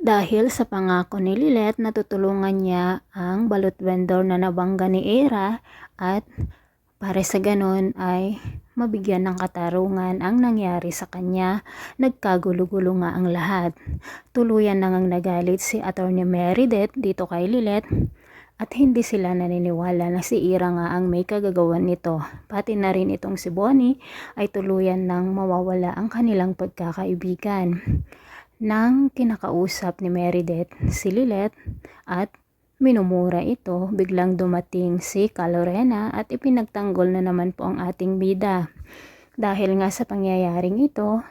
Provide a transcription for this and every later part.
Dahil sa pangako ni Lilet na tutulungan niya ang balut vendor na nabangga ni Era at para sa ganon ay mabigyan ng katarungan ang nangyari sa kanya, nagkagulo-gulo nga ang lahat. Tuluyan na ngang nagalit si Atty. Meredith dito kay Lilet at hindi sila naniniwala na si Ira nga ang may kagagawan nito. Pati na rin itong si Bonnie ay tuluyan nang mawawala ang kanilang pagkakaibigan. Nang kinakausap ni Meredith si Lilet at minumura ito, biglang dumating si Calorena at ipinagtanggol na naman po ang ating bida. Dahil nga sa pangyayaring ito,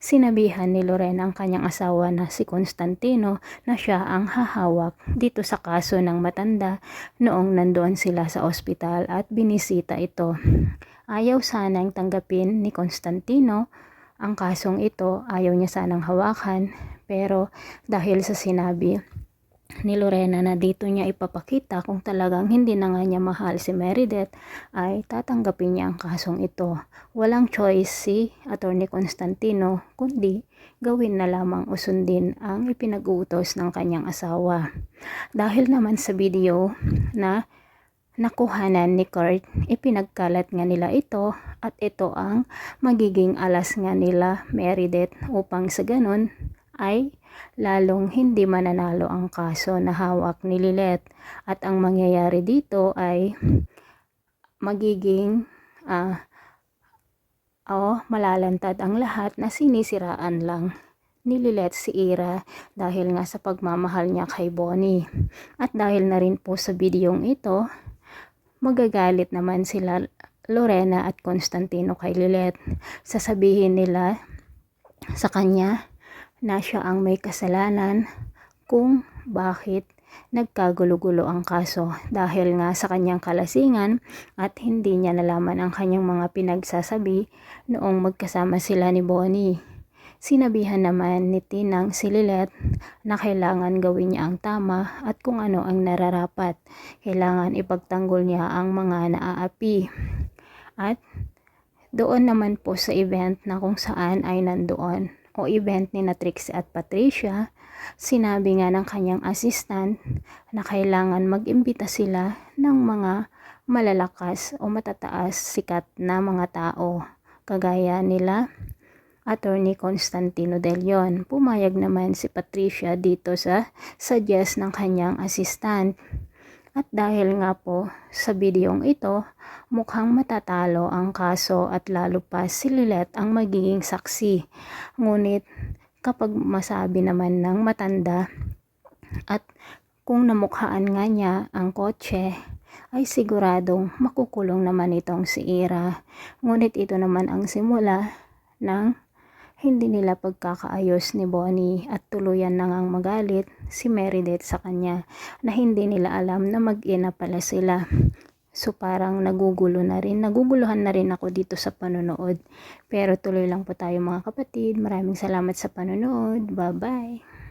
sinabihan ni Lorena ang kanyang asawa na si Constantino na siya ang hahawak dito sa kaso ng matanda noong nandoon sila sa ospital at binisita ito. Ayaw sanang tanggapin ni Constantino ang kasong ito, ayaw niya sanang hawakan, pero dahil sa sinabi ni Lorena na dito niya ipapakita kung talagang hindi na nga niya mahal si Meredith, ay tatanggapin niya ang kasong ito. Walang choice si Atty. Constantino kundi gawin na lamang o sundin ang ipinag-uutos ng kanyang asawa. Dahil naman sa video na nakuhanan ni Kurt, ipinagkalat nga nila ito at ito ang magiging alas nga nila Meredith upang sa ganon ay lalong hindi mananalo ang kaso na hawak ni Lilet. At ang mangyayari dito ay magiging malalantad ang lahat na sinisiraan lang ni Lilet si Ira dahil nga sa pagmamahal niya kay Bonnie. At dahil na rin po sa videong ito, magagalit naman sila Lorena at Constantino kay Lilet. Sasabihin nila sa kanya na siya ang may kasalanan kung bakit nagkagulo-gulo ang kaso dahil nga sa kanyang kalasingan at hindi niya nalaman ang kanyang mga pinagsasabi noong magkasama sila ni Bonnie. Sinabihan naman ni Tinang si Lilet na kailangan gawin niya ang tama at kung ano ang nararapat. Kailangan ipagtanggol niya ang mga naaapi. At doon naman po sa event na kung saan ay nandoon o event ni Trixie at Patricia, sinabi nga ng kanyang assistant na kailangan mag-imbita sila ng mga malalakas o matataas sikat na mga tao kagaya nila Attorney Constantino De Leon. Pumayag naman si Patricia dito sa suggest ng kanyang assistant. At dahil nga po sa videong ito, mukhang matatalo ang kaso at lalo pa si Lilet ang magiging saksi. Ngunit kapag masabi naman ng matanda at kung namukhaan nga niya ang kotse, ay siguradong makukulong naman itong si Ira. Ngunit ito naman ang simula ng hindi nila pagkakaayos ni Bonnie at tuluyan na ngang magalit si Meredith sa kanya na hindi nila alam na mag-ina pala sila. So parang naguguluhan na rin ako dito sa panonood. Pero tuloy lang po tayo mga kapatid. Maraming salamat sa panonood. Bye bye!